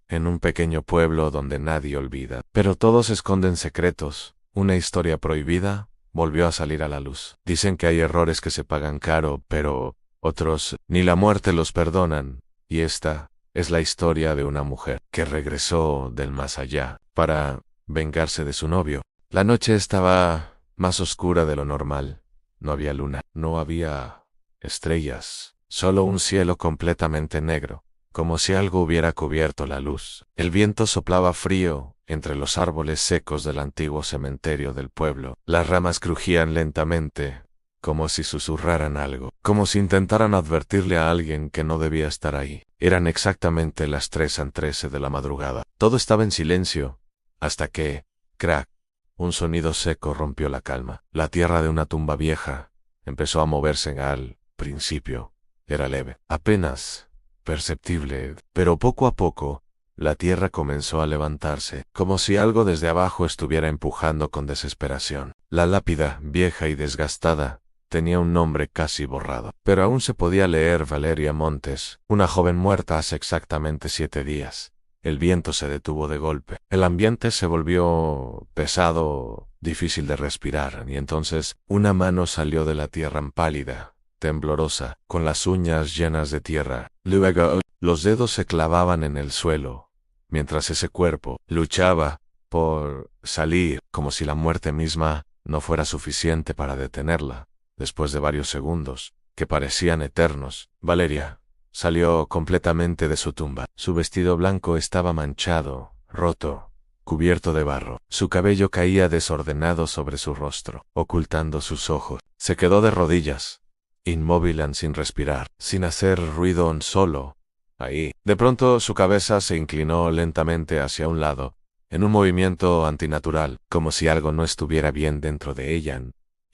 en un pequeño pueblo donde nadie olvida, pero todos esconden secretos. Una historia prohibida volvió a salir a la luz. Dicen que hay errores que se pagan caro, pero otros ni la muerte los perdonan, y esta es la historia de una mujer que regresó del más allá para vengarse de su novio. La noche estaba más oscura de lo normal. No había luna, no había estrellas, solo un cielo completamente negro, como si algo hubiera cubierto la luz. El viento soplaba frío entre los árboles secos del antiguo cementerio del pueblo. Las ramas crujían lentamente, como si susurraran algo, como si intentaran advertirle a alguien que no debía estar ahí. Eran exactamente las 3:13 de la madrugada. Todo estaba en silencio, hasta que, crack, un sonido seco rompió la calma. La tierra de una tumba vieja empezó a moverse. Al principio era leve, apenas perceptible, pero poco a poco la tierra comenzó a levantarse, como si algo desde abajo estuviera empujando con desesperación. La lápida, vieja y desgastada, tenía un nombre casi borrado, pero aún se podía leer: Valeria Montes, una joven muerta hace exactamente 7 días. El viento se detuvo de golpe. El ambiente se volvió pesado, difícil de respirar, y entonces una mano salió de la tierra pálida, temblorosa, con las uñas llenas de tierra. Luego, los dedos se clavaban en el suelo, mientras ese cuerpo luchaba por salir, como si la muerte misma no fuera suficiente para detenerla. Después de varios segundos, que parecían eternos, Valeria salió completamente de su tumba. Su vestido blanco estaba manchado, roto, cubierto de barro. Su cabello caía desordenado sobre su rostro, ocultando sus ojos. Se quedó de rodillas, inmóvil, sin respirar, sin hacer ruido, solo ahí. De pronto su cabeza se inclinó lentamente hacia un lado, en un movimiento antinatural, como si algo no estuviera bien dentro de ella.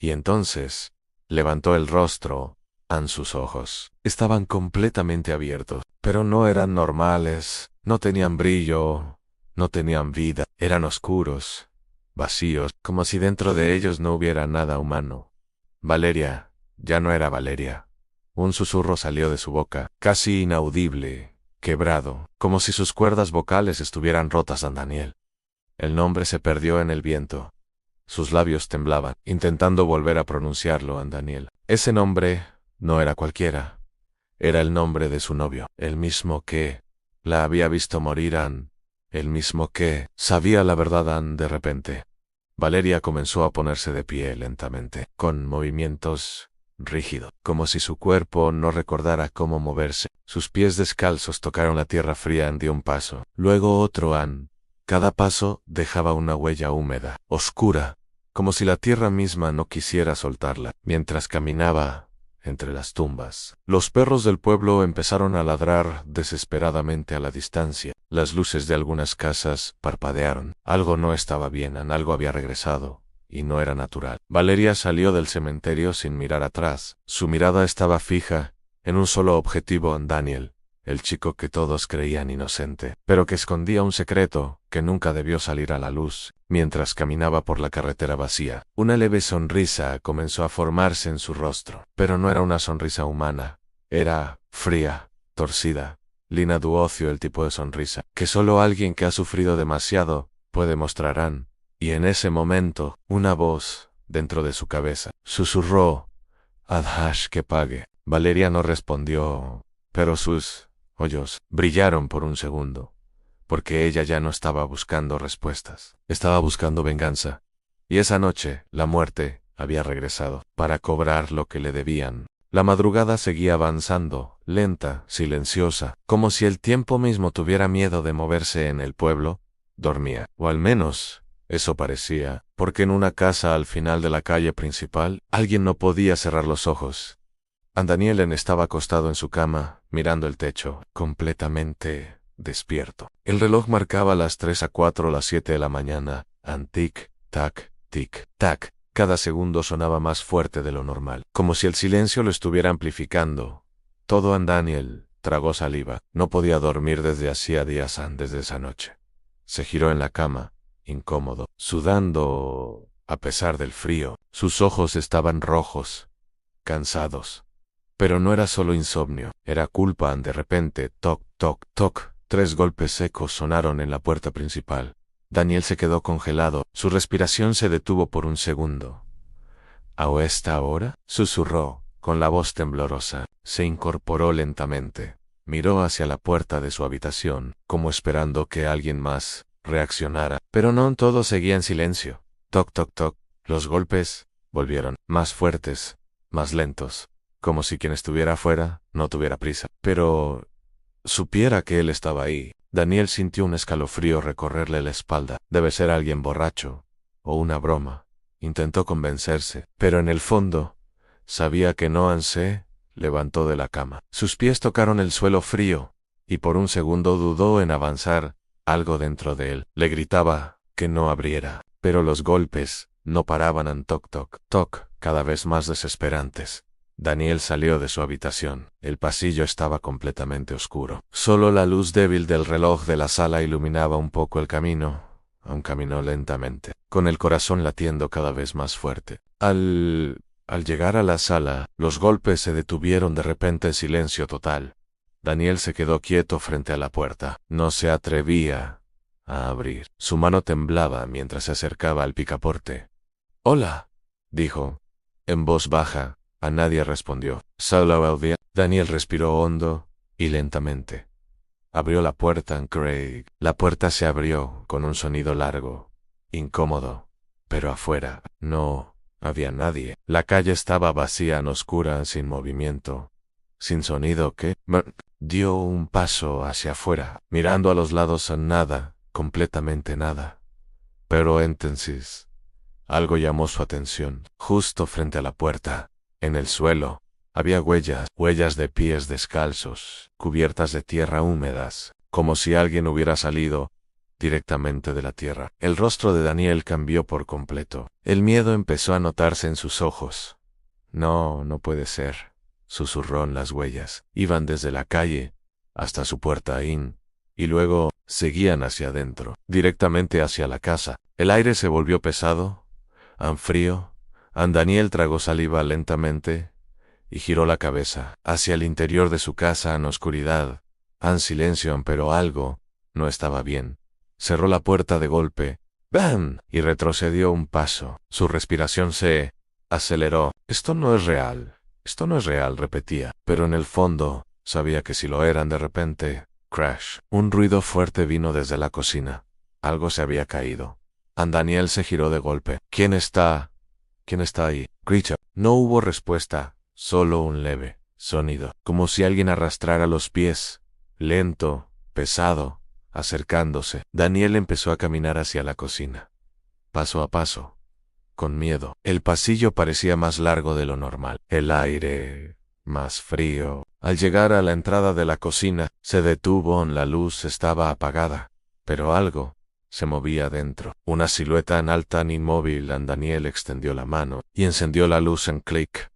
Y entonces levantó el rostro. Sus ojos estaban completamente abiertos, pero no eran normales, no tenían brillo, no tenían vida, eran oscuros, vacíos, como si dentro de ellos no hubiera nada humano. Valeria ya no era Valeria. Un susurro salió de su boca, casi inaudible, quebrado, como si sus cuerdas vocales estuvieran rotas. Daniel. El nombre se perdió en el viento. Sus labios temblaban, intentando volver a pronunciarlo. Daniel. Ese nombre no era cualquiera. Era el nombre de su novio, el mismo que la había visto morir. El mismo que sabía la verdad. De repente, Valeria comenzó a ponerse de pie lentamente, con movimientos rígidos, como si su cuerpo no recordara cómo moverse. Sus pies descalzos tocaron la tierra fría. Dio un paso, luego otro. Cada paso dejaba una huella húmeda, oscura, como si la tierra misma no quisiera soltarla. Mientras caminaba entre las tumbas, los perros del pueblo empezaron a ladrar desesperadamente a la distancia. Las luces de algunas casas parpadearon. Algo no estaba bien, algo había regresado, y no era natural. Valeria salió del cementerio sin mirar atrás. Su mirada estaba fija en un solo objetivo: Daniel, el chico que todos creían inocente, pero que escondía un secreto que nunca debió salir a la luz. Mientras caminaba por la carretera vacía, una leve sonrisa comenzó a formarse en su rostro, pero no era una sonrisa humana. Era fría, torcida, lina d'ocio, el tipo de sonrisa que solo alguien que ha sufrido demasiado puede mostrar. Y en ese momento, una voz dentro de su cabeza susurró: Adhash que pague. Valeria no respondió, pero sus ojos brillaron por un segundo, porque ella ya no estaba buscando respuestas, estaba buscando venganza. Y esa noche, la muerte había regresado para cobrar lo que le debían. La madrugada seguía avanzando, lenta, silenciosa, como si el tiempo mismo tuviera miedo de moverse. En el pueblo dormía, o al menos eso parecía, porque en una casa al final de la calle principal, alguien no podía cerrar los ojos. Daniel estaba acostado en su cama, mirando el techo, completamente despierto. El reloj marcaba las 3:04, las 7 de la mañana. Tic, tac, tic, tac. Cada segundo sonaba más fuerte de lo normal, como si el silencio lo estuviera amplificando. Todo. Daniel tragó saliva. No podía dormir desde hacía días. Desde esa noche. Se giró en la cama, incómodo, sudando a pesar del frío. Sus ojos estaban rojos, cansados. Pero no era solo insomnio, era culpa. De repente, toc, toc, toc, 3 golpes secos sonaron en la puerta principal. Daniel se quedó congelado, su respiración se detuvo por un segundo. ¿A esta hora? Susurró, con la voz temblorosa. Se incorporó lentamente. Miró hacia la puerta de su habitación, como esperando que alguien más reaccionara. Pero no, todo seguía en silencio. Toc, toc, toc. Los golpes volvieron, más fuertes, más lentos, como si quien estuviera afuera no tuviera prisa. Pero supiera que él estaba ahí. Daniel sintió un escalofrío recorrerle la espalda. Debe ser alguien borracho, o una broma. Intentó convencerse, pero en el fondo sabía que Noan se levantó de la cama. Sus pies tocaron el suelo frío, y por un segundo dudó en avanzar. Algo dentro de él le gritaba que no abriera, pero los golpes no paraban en toc toc toc, cada vez más desesperantes. Daniel salió de su habitación. El pasillo estaba completamente oscuro. Solo la luz débil del reloj de la sala iluminaba un poco el camino. Aún caminó lentamente, con el corazón latiendo cada vez más fuerte. Al llegar a la sala, los golpes se detuvieron de repente en silencio total. Daniel se quedó quieto frente a la puerta. No se atrevía a abrir. Su mano temblaba mientras se acercaba al picaporte. «Hola», dijo, en voz baja. A nadie respondió. «Solo Elvia». Daniel respiró hondo y lentamente. Abrió la puerta en Craig. La puerta se abrió con un sonido largo, incómodo, pero afuera no había nadie. La calle estaba vacía, oscura, sin movimiento, sin sonido. Dio un paso hacia afuera, mirando a los lados a nada, completamente nada. Pero entonces algo llamó su atención. Justo frente a la puerta, en el suelo, había huellas de pies descalzos, cubiertas de tierra húmedas, como si alguien hubiera salido directamente de la tierra. El rostro de Daniel cambió por completo. El miedo empezó a notarse en sus ojos. «No, no puede ser», susurró en las huellas. Iban desde la calle hasta su puerta y luego seguían hacia adentro, directamente hacia la casa. El aire se volvió pesado, frío. Daniel tragó saliva lentamente y giró la cabeza hacia el interior de su casa en oscuridad, en silencio, pero algo no estaba bien. Cerró la puerta de golpe, ¡bam!, y retrocedió un paso. Su respiración se aceleró. «Esto no es real, esto no es real», repetía, pero en el fondo sabía que sí lo eran. De repente, crash, un ruido fuerte vino desde la cocina. Algo se había caído. Daniel se giró de golpe. ¿Quién está ahí?», gritó. No hubo respuesta. Solo un leve sonido, como si alguien arrastrara los pies, lento, pesado, acercándose. Daniel empezó a caminar hacia la cocina, paso a paso, con miedo. El pasillo parecía más largo de lo normal, el aire más frío. Al llegar a la entrada de la cocina, se detuvo. La luz estaba apagada, pero algo se movía dentro. Una silueta en alta, inmóvil. Daniel extendió la mano y encendió la luz en clic.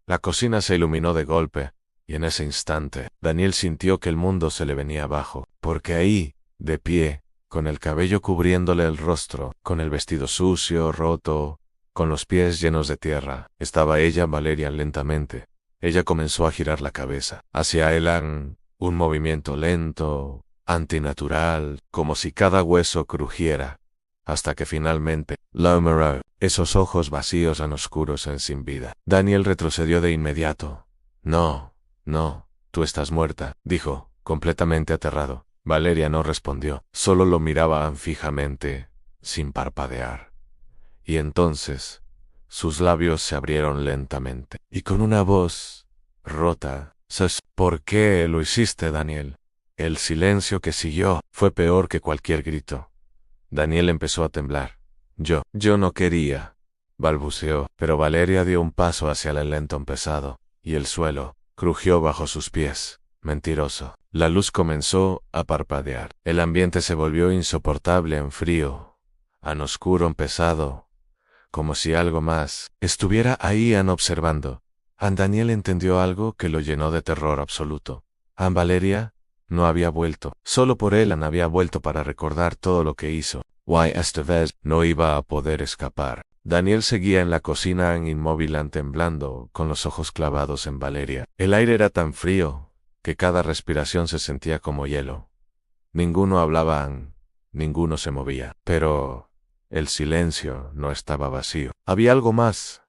La cocina se iluminó de golpe, y en ese instante, Daniel sintió que el mundo se le venía abajo, porque ahí, de pie, con el cabello cubriéndole el rostro, con el vestido sucio, roto, con los pies llenos de tierra, estaba ella, Valeria. Lentamente, ella comenzó a girar la cabeza hacia él, un movimiento lento, antinatural, como si cada hueso crujiera, hasta que finalmente la miró. Esos ojos vacíos, oscuros, sin vida. Daniel retrocedió de inmediato. «No, tú estás muerta», dijo, completamente aterrado. Valeria no respondió, solo lo miraba fijamente, sin parpadear. Y entonces, sus labios se abrieron lentamente, y con una voz rota, «¿Por qué lo hiciste, Daniel?». El silencio que siguió fue peor que cualquier grito. Daniel empezó a temblar. Yo no quería», balbuceó, pero Valeria dio un paso hacia el lento pesado, y el suelo crujió bajo sus pies. Mentiroso. La luz comenzó a parpadear. El ambiente se volvió insoportable, frío, oscuro, pesado, como si algo más estuviera ahí observando. Daniel entendió algo que lo llenó de terror absoluto. Valeria no había vuelto. Solo por él había vuelto para recordar todo lo que hizo. Esta vez no iba a poder escapar. Daniel seguía en la cocina, inmóvil, temblando, con los ojos clavados en Valeria. El aire era tan frío que cada respiración se sentía como hielo. Ninguno hablaba, ninguno se movía. Pero el silencio no estaba vacío. Había algo más,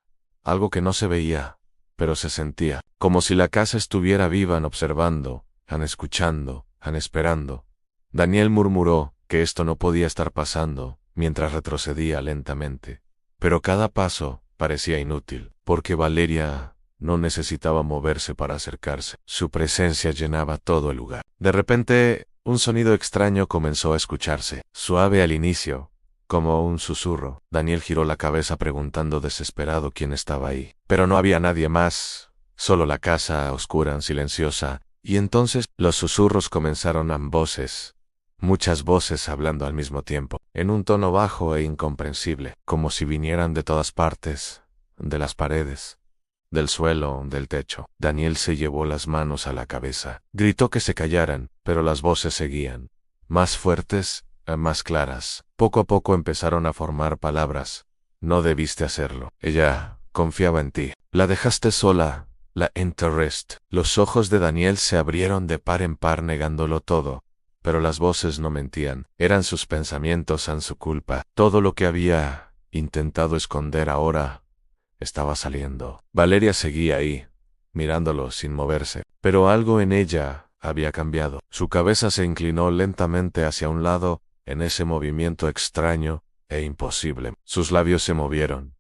algo que no se veía, pero se sentía, como si la casa estuviera viva, observando, escuchando, esperando. Daniel murmuró que esto no podía estar pasando, mientras retrocedía lentamente. Pero cada paso parecía inútil, porque Valeria no necesitaba moverse para acercarse. Su presencia llenaba todo el lugar. De repente, un sonido extraño comenzó a escucharse, suave al inicio, como un susurro. Daniel giró la cabeza preguntando desesperado quién estaba ahí. Pero no había nadie más, solo la casa oscura, silenciosa, y entonces los susurros comenzaron a voces. Muchas voces hablando al mismo tiempo, en un tono bajo e incomprensible, como si vinieran de todas partes, de las paredes, del suelo, del techo. Daniel se llevó las manos a la cabeza. Gritó que se callaran, pero las voces seguían, más fuertes, más claras. Poco a poco empezaron a formar palabras. No debiste hacerlo. Ella confiaba en ti. La dejaste sola. La enterraste. Los ojos de Daniel se abrieron de par en par negándolo todo. Pero las voces no mentían, eran sus pensamientos en su culpa. Todo lo que había intentado esconder ahora estaba saliendo. Valeria seguía ahí, mirándolo sin moverse, pero algo en ella había cambiado. Su cabeza se inclinó lentamente hacia un lado, en ese movimiento extraño e imposible. Sus labios se movieron.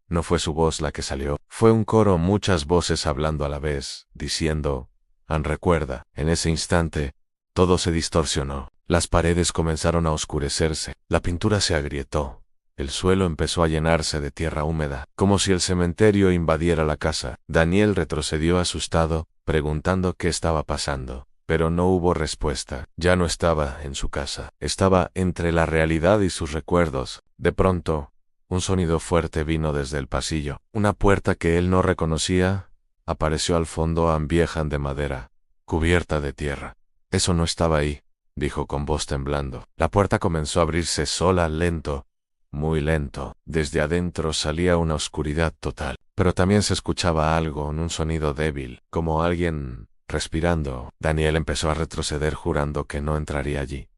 No fue su voz la que salió, fue un coro, muchas voces hablando a la vez, diciendo, recuerda. En ese instante, todo se distorsionó. Las paredes comenzaron a oscurecerse, la pintura se agrietó, el suelo empezó a llenarse de tierra húmeda, como si el cementerio invadiera la casa. Daniel retrocedió asustado, preguntando qué estaba pasando, pero no hubo respuesta. Ya no estaba en su casa, estaba entre la realidad y sus recuerdos. De pronto, un sonido fuerte vino desde el pasillo. Una puerta que él no reconocía apareció al fondo, vieja de madera, cubierta de tierra. Eso no estaba ahí, dijo con voz temblando. La puerta comenzó a abrirse sola, lento, muy lento. Desde adentro salía una oscuridad total, pero también se escuchaba algo, un sonido débil, como alguien respirando. Daniel empezó a retroceder jurando que no entraría allí,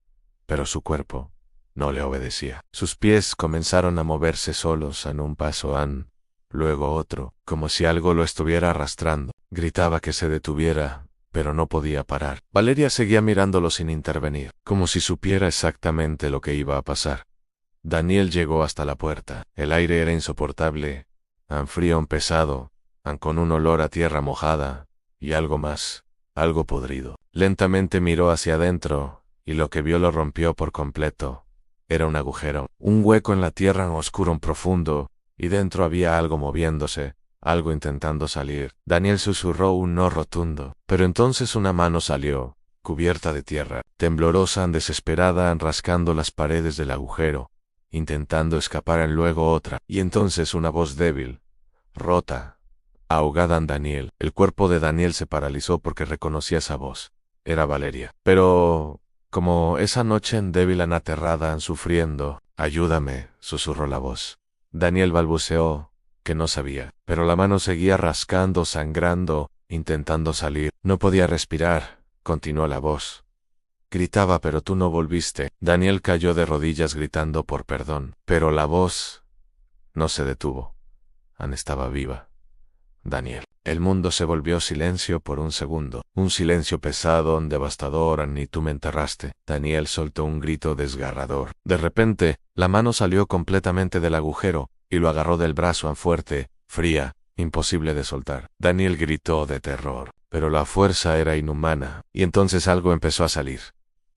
pero su cuerpo no le obedecía. Sus pies comenzaron a moverse solos, en un paso, luego otro, como si algo lo estuviera arrastrando. Gritaba que se detuviera, pero no podía parar. Valeria seguía mirándolo sin intervenir, como si supiera exactamente lo que iba a pasar. Daniel llegó hasta la puerta. El aire era insoportable, frío, pesado, con un olor a tierra mojada, y algo más, algo podrido. Lentamente miró hacia adentro, y lo que vio lo rompió por completo. Era un agujero, un hueco en la tierra oscuro, profundo, y dentro había algo moviéndose, algo intentando salir. Daniel susurró un no rotundo, pero entonces una mano salió, cubierta de tierra, temblorosa, desesperada, rascando las paredes del agujero, intentando escapar, luego otra, y entonces una voz débil, rota, ahogada en Daniel. El cuerpo de Daniel se paralizó porque reconocía esa voz. Era Valeria. Pero, como esa noche, débil, aterrada, sufriendo. Ayúdame, susurró la voz. Daniel balbuceó que no sabía, pero la mano seguía rascando, sangrando, intentando salir. No podía respirar, continuó la voz. Gritaba, pero tú no volviste. Daniel cayó de rodillas gritando por perdón, pero la voz no se detuvo. Estaba viva. Daniel. El mundo se volvió silencio por un segundo, un silencio pesado, devastador. Ni tú me enterraste. Daniel soltó un grito desgarrador. De repente, la mano salió completamente del agujero, y lo agarró del brazo, fuerte, fría, imposible de soltar. Daniel gritó de terror, pero la fuerza era inhumana, y entonces algo empezó a salir.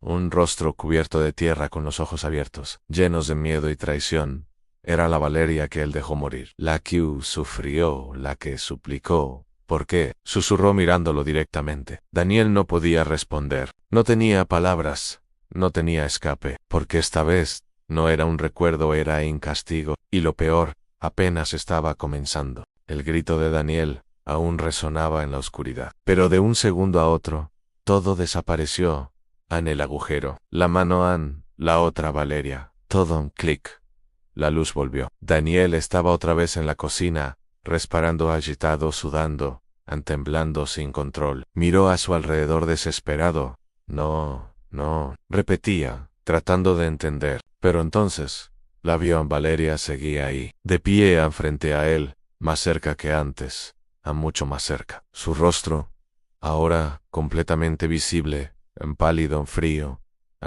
Un rostro cubierto de tierra con los ojos abiertos, llenos de miedo y traición. Era la Valeria que él dejó morir, la que sufrió, la que suplicó. ¿Por qué? Susurró mirándolo directamente. Daniel no podía responder, no tenía palabras, no tenía escape, porque esta vez no era un recuerdo, era un castigo, y lo peor, apenas estaba comenzando. El grito de Daniel aún resonaba en la oscuridad, pero de un segundo a otro, todo desapareció, en el agujero. La mano, la otra Valeria, todo un clic. La luz volvió. Daniel estaba otra vez en la cocina, respirando agitado, sudando, temblando sin control. Miró a su alrededor desesperado. No no, repetía, tratando de entender. Pero entonces, la vio. Valeria seguía ahí, de pie frente a él, más cerca que antes, mucho más cerca. Su rostro, ahora completamente visible, pálido, frío,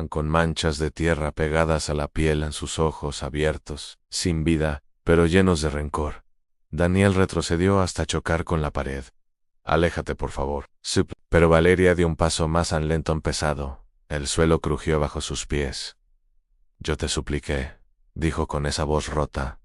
con manchas de tierra pegadas a la piel en sus ojos abiertos, sin vida, pero llenos de rencor. Daniel retrocedió hasta chocar con la pared. Aléjate, por favor. Pero Valeria dio un paso más lento, pesado. El suelo crujió bajo sus pies. Yo te supliqué, dijo con esa voz rota,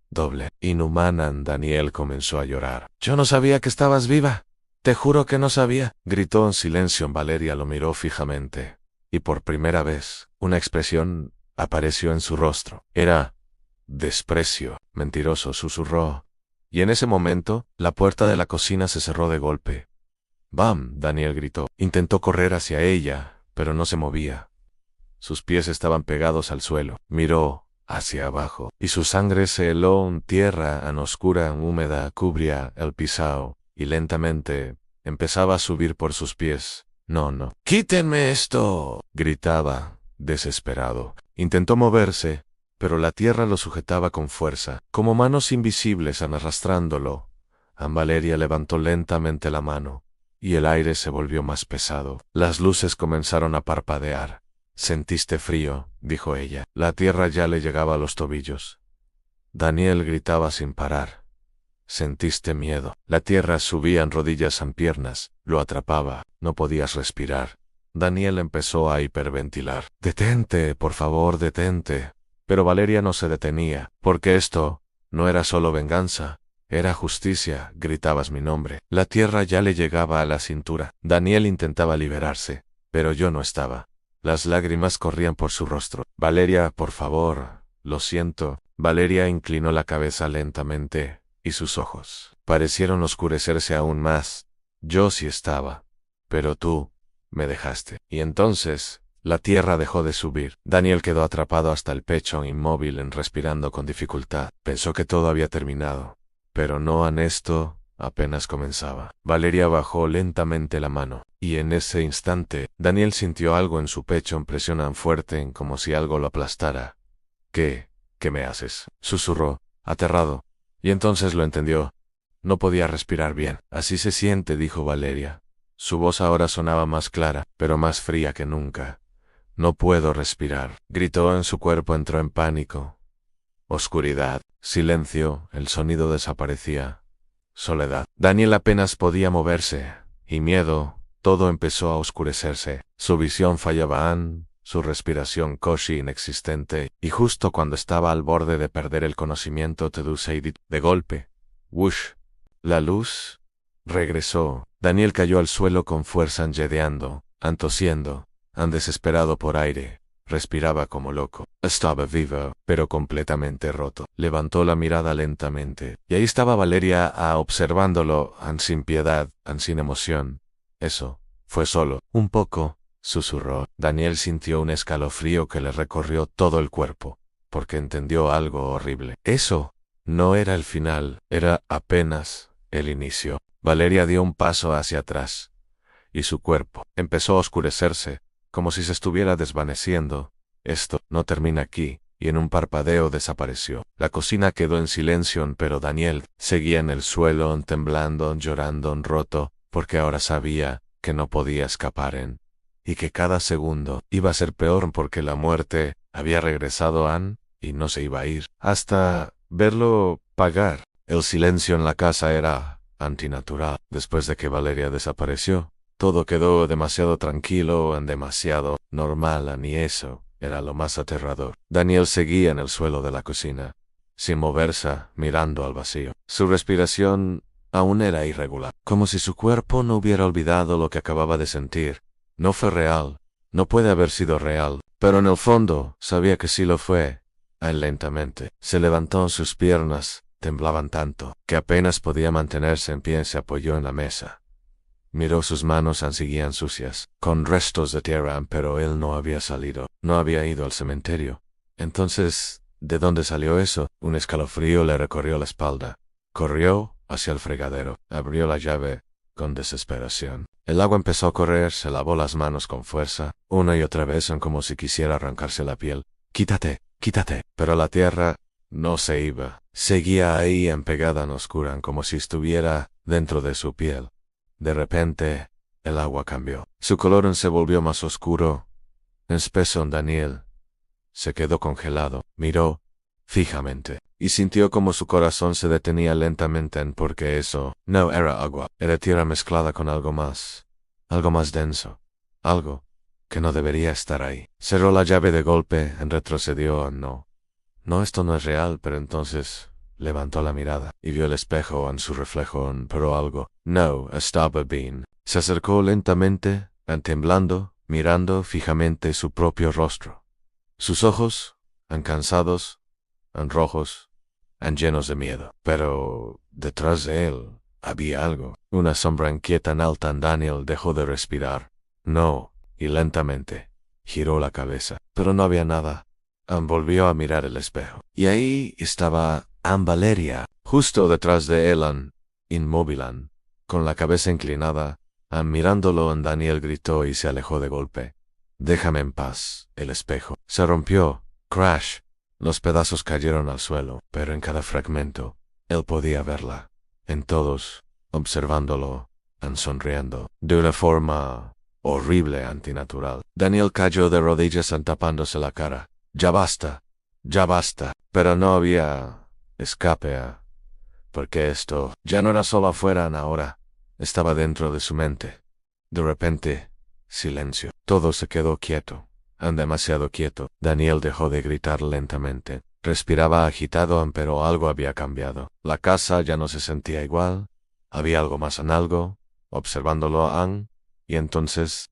doble, inhumana. Daniel comenzó a llorar. Yo no sabía que estabas viva. Te juro que no sabía, gritó en silencio. Valeria lo miró fijamente, y por primera vez, una expresión apareció en su rostro. Era desprecio. Mentiroso, susurró. Y en ese momento, la puerta de la cocina se cerró de golpe. ¡Bam! Daniel gritó. Intentó correr hacia ella, pero no se movía. Sus pies estaban pegados al suelo. Miró hacia abajo, y su sangre se heló en tierra oscura, húmeda, cubría el piso, y lentamente empezaba a subir por sus pies. No. ¡Quítenme esto!, gritaba, desesperado. Intentó moverse, pero la tierra lo sujetaba con fuerza, como manos invisibles arrastrándolo. Valeria levantó lentamente la mano, y el aire se volvió más pesado. Las luces comenzaron a parpadear. Sentiste frío, dijo ella. La tierra ya le llegaba a los tobillos. Daniel gritaba sin parar. Sentiste miedo. La tierra subía en rodillas piernas, lo atrapaba, no podías respirar. Daniel empezó a hiperventilar. Detente, por favor, detente. Pero Valeria no se detenía, porque esto no era solo venganza, era justicia. Gritabas mi nombre. La tierra ya le llegaba a la cintura. Daniel intentaba liberarse, pero yo no estaba. Las lágrimas corrían por su rostro. Valeria, por favor, lo siento. Valeria inclinó la cabeza lentamente, y sus ojos parecieron oscurecerse aún más. Yo sí estaba, pero tú me dejaste. Y entonces, la tierra dejó de subir. Daniel quedó atrapado hasta el pecho, inmóvil, respirando con dificultad. Pensó que todo había terminado, pero no, esto apenas comenzaba. Valeria bajó lentamente la mano, y en ese instante, Daniel sintió algo en su pecho, presión fuerte, como si algo lo aplastara. ¿Qué me haces?, susurró, aterrado. Y entonces lo entendió. No podía respirar bien. Así se siente, dijo Valeria. Su voz ahora sonaba más clara, pero más fría que nunca. No puedo respirar, gritó. En su cuerpo entró en pánico. Oscuridad, silencio, el sonido desaparecía. Soledad. Daniel apenas podía moverse, y miedo. Todo empezó a oscurecerse. Su visión fallaba, su respiración casi inexistente, y justo cuando estaba al borde de perder el conocimiento, de golpe, ¡wush!, la luz regresó. Daniel cayó al suelo con fuerza, jadeando, tosiendo, desesperado por aire. Respiraba como loco. Estaba vivo, pero completamente roto. Levantó la mirada lentamente, y ahí estaba Valeria, observándolo, sin piedad, sin emoción. Eso fue solo un poco, susurró. Daniel sintió un escalofrío que le recorrió todo el cuerpo, porque entendió algo horrible. Eso no era el final, era apenas el inicio. Valeria dio un paso hacia atrás, y su cuerpo empezó a oscurecerse, como si se estuviera desvaneciendo. Esto no termina aquí, y en un parpadeo desapareció. La cocina quedó en silencio, pero Daniel seguía en el suelo, temblando, llorando, roto, porque ahora sabía que no podía escapar, y que cada segundo iba a ser peor, porque la muerte había regresado y no se iba a ir hasta verlo pagar. El silencio en la casa era antinatural. Después de que Valeria desapareció, todo quedó demasiado tranquilo, demasiado normal, y eso era lo más aterrador. Daniel seguía en el suelo de la cocina, sin moverse, mirando al vacío. Su respiración aún era irregular, como si su cuerpo no hubiera olvidado lo que acababa de sentir. No fue real, no puede haber sido real, pero en el fondo sabía que sí lo fue. Lentamente se levantó. Sus piernas temblaban tanto que apenas podía mantenerse en pie. Se apoyó en la mesa. Miró sus manos, seguían sucias, con restos de tierra, pero él no había salido, no había ido al cementerio. Entonces, ¿de dónde salió eso? Un escalofrío le recorrió la espalda. Corrió hacia el fregadero, abrió la llave con desesperación. El agua empezó a correr, se lavó las manos con fuerza, una y otra vez como si quisiera arrancarse la piel. Quítate, quítate. Pero la tierra no se iba. Seguía ahí empegada en oscura, como si estuviera dentro de su piel. De repente, el agua cambió. Su color se volvió más oscuro, espeso. Daniel se quedó congelado, miró fijamente, y sintió como su corazón se detenía lentamente porque eso no era agua, era tierra mezclada con algo más denso, algo que no debería estar ahí. Cerró la llave de golpe, retrocedió. No, esto no es real, pero entonces levantó la mirada y vio el espejo en su reflejo, pero algo no estaba bien. Se acercó lentamente, temblando, mirando fijamente su propio rostro. Sus ojos, cansados, rojos, llenos de miedo. Pero detrás de él había algo, una sombra inquieta en alta. Daniel dejó de respirar. No, y lentamente giró la cabeza, pero no había nada. Volvió a mirar el espejo, y ahí estaba Valeria, justo detrás de él, inmóvil, con la cabeza inclinada, mirándolo. Daniel gritó y se alejó de golpe. Déjame en paz. El espejo se rompió. Crash. Los pedazos cayeron al suelo, pero en cada fragmento, él podía verla. En todos, observándolo, sonriendo, de una forma horrible, antinatural. Daniel cayó de rodillas tapándose la cara. Ya basta. Pero no había escape, porque esto ya no era solo afuera, ahora estaba dentro de su mente. De repente, silencio. Todo se quedó quieto, demasiado quieto. Daniel dejó de gritar lentamente. Respiraba agitado, pero algo había cambiado. La casa ya no se sentía igual. Había algo más en algo, observándolo y entonces,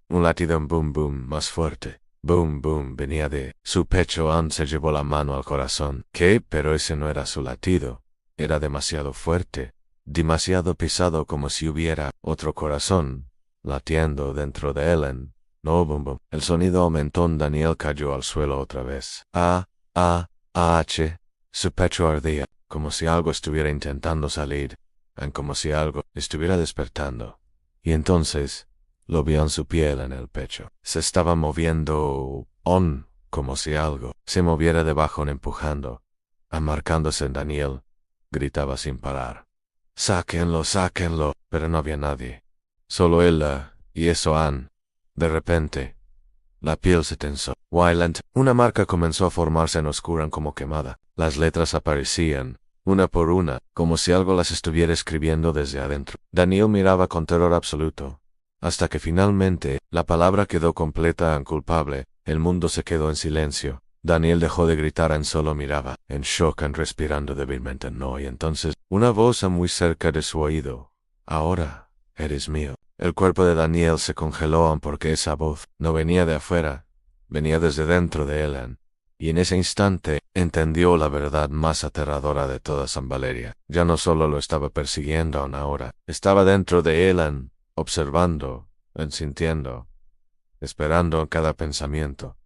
un latido, boom, boom, más fuerte. Boom, boom, venía de su pecho. Se llevó la mano al corazón. ¿Qué? Pero ese no era su latido. Era demasiado fuerte, demasiado pesado, como si hubiera otro corazón latiendo dentro de él. No, boom, boom. El sonido aumentó. Daniel cayó al suelo otra vez. Su pecho ardía, como si algo estuviera intentando salir, como si algo estuviera despertando. Y entonces lo vio en su piel, en el pecho. Se estaba moviendo, como si algo se moviera debajo, empujando, amarcándose en Daniel. Gritaba sin parar. Sáquenlo. Pero no había nadie. Solo él, y eso, De repente, la piel se tensó. Wayland, una marca comenzó a formarse en oscura como quemada. Las letras aparecían, una por una, como si algo las estuviera escribiendo desde adentro. Daniel miraba con terror absoluto, hasta que finalmente la palabra quedó completa, culpable. El mundo se quedó en silencio. Daniel dejó de gritar, solo miraba, en shock, respirando débilmente. Y entonces, una voz muy cerca de su oído. Ahora, eres mío. El cuerpo de Daniel se congeló, porque esa voz no venía de afuera, venía desde dentro de él. Y en ese instante, entendió la verdad más aterradora de toda San Valeria. Ya no solo lo estaba persiguiendo ahora, estaba dentro de él, observando, sintiendo, esperando en cada pensamiento,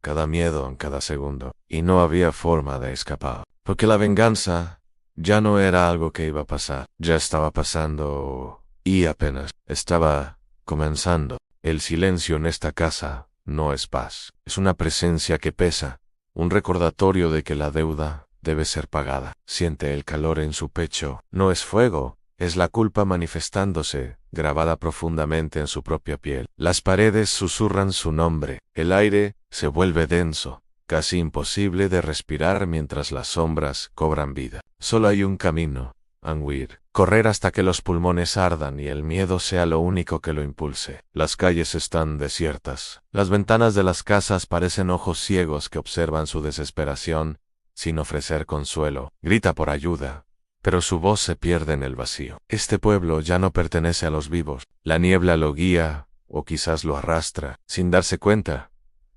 cada miedo en cada segundo. Y no había forma de escapar, porque la venganza ya no era algo que iba a pasar, ya estaba pasando, y apenas estaba comenzando. El silencio en esta casa no es paz, es una presencia que pesa, un recordatorio de que la deuda debe ser pagada. Siente el calor en su pecho. No es fuego, es la culpa manifestándose, grabada profundamente en su propia piel. Las paredes susurran su nombre. El aire se vuelve denso, casi imposible de respirar mientras las sombras cobran vida. Solo hay un camino, huir. Correr hasta que los pulmones ardan y el miedo sea lo único que lo impulse. Las calles están desiertas. Las ventanas de las casas parecen ojos ciegos que observan su desesperación, sin ofrecer consuelo. Grita por ayuda, pero su voz se pierde en el vacío. Este pueblo ya no pertenece a los vivos. La niebla lo guía, o quizás lo arrastra. Sin darse cuenta,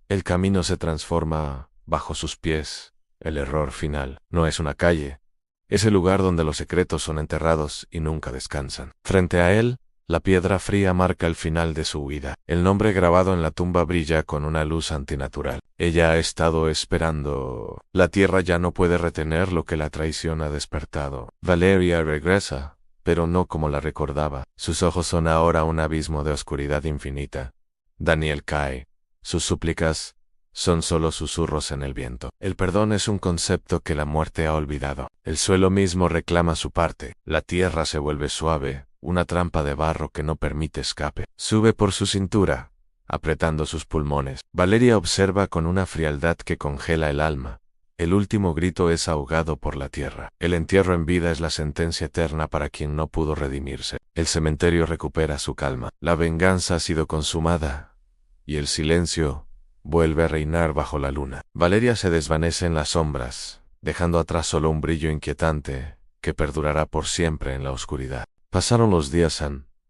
el camino se transforma bajo sus pies. El error final no es una calle. Es el lugar donde los secretos son enterrados y nunca descansan. Frente a él, la piedra fría marca el final de su huida. El nombre grabado en la tumba brilla con una luz antinatural. Ella ha estado esperando. La tierra ya no puede retener lo que la traición ha despertado. Valeria regresa, pero no como la recordaba. Sus ojos son ahora un abismo de oscuridad infinita. Daniel cae. Sus súplicas son solo susurros en el viento. El perdón es un concepto que la muerte ha olvidado. El suelo mismo reclama su parte. La tierra se vuelve suave, una trampa de barro que no permite escape. Sube por su cintura, apretando sus pulmones. Valeria observa con una frialdad que congela el alma. El último grito es ahogado por la tierra. El entierro en vida es la sentencia eterna para quien no pudo redimirse. El cementerio recupera su calma. La venganza ha sido consumada, y el silencio vuelve a reinar bajo la luna. Valeria se desvanece en las sombras, dejando atrás solo un brillo inquietante que perdurará por siempre en la oscuridad. Pasaron los días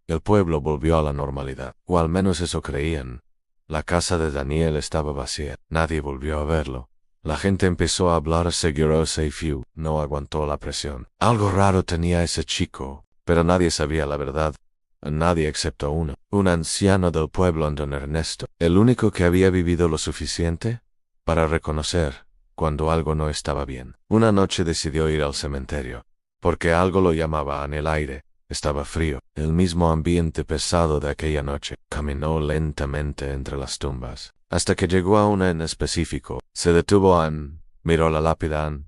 el pueblo volvió a la normalidad, o al menos eso creían. La casa de Daniel estaba vacía. Nadie volvió a verlo. La gente empezó a hablar segurosa y Few no aguantó la presión. Algo raro tenía ese chico, pero nadie sabía la verdad. Nadie excepto uno, un anciano del pueblo, don Ernesto, el único que había vivido lo suficiente para reconocer cuando algo no estaba bien. Una noche decidió ir al cementerio, porque algo lo llamaba en el aire. Estaba frío, el mismo ambiente pesado de aquella noche. Caminó lentamente entre las tumbas, hasta que llegó a una en específico. Se detuvo miró la lápida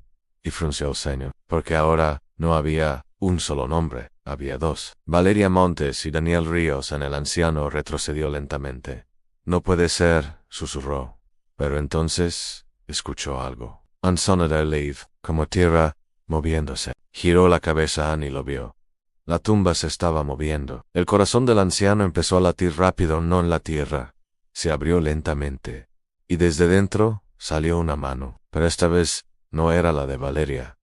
y frunció el ceño, porque ahora no había un solo nombre, había dos. Valeria Montes y Daniel Ríos. El anciano retrocedió lentamente. No puede ser, susurró. Pero entonces escuchó algo. Un sonido leve, como tierra moviéndose. Giró la cabeza y lo vio. La tumba se estaba moviendo. El corazón del anciano empezó a latir rápido, no en la tierra. Se abrió lentamente, y desde dentro salió una mano, pero esta vez no era la de Valeria.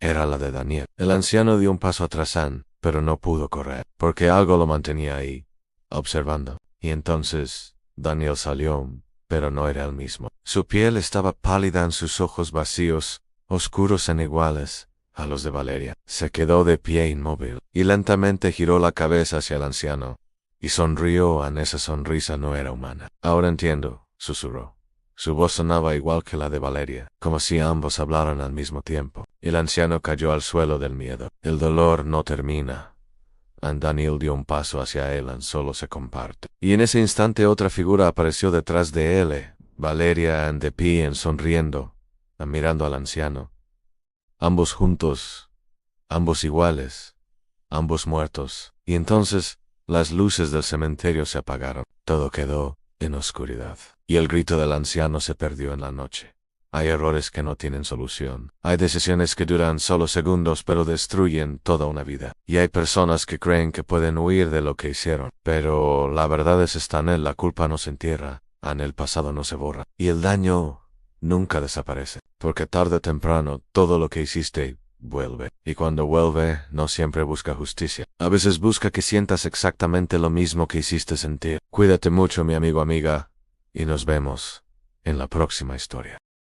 Era la de Daniel. El anciano dio un paso atrás, pero no pudo correr, porque algo lo mantenía ahí, observando. Y entonces Daniel salió, pero no era el mismo. Su piel estaba pálida, sus ojos vacíos, oscuros e iguales a los de Valeria. Se quedó de pie inmóvil, y lentamente giró la cabeza hacia el anciano, y sonrió. Esa sonrisa no era humana. Ahora entiendo, susurró. Su voz sonaba igual que la de Valeria, como si ambos hablaran al mismo tiempo. El anciano cayó al suelo del miedo. El dolor no termina. Daniel dio un paso hacia él, solo se comparte. Y en ese instante otra figura apareció detrás de él. Valeria de pie, sonriendo, mirando al anciano. Ambos juntos, ambos iguales, ambos muertos. Y entonces las luces del cementerio se apagaron. Todo quedó en oscuridad, y el grito del anciano se perdió en la noche. Hay errores que no tienen solución. Hay decisiones que duran solo segundos pero destruyen toda una vida. Y hay personas que creen que pueden huir de lo que hicieron. Pero la verdad está en él. La culpa no se entierra, el pasado no se borra. Y el daño nunca desaparece, porque tarde o temprano todo lo que hiciste vuelve. Y cuando vuelve, no siempre busca justicia. A veces busca que sientas exactamente lo mismo que hiciste sentir. Cuídate mucho, mi amigo, amiga, y nos vemos en la próxima historia.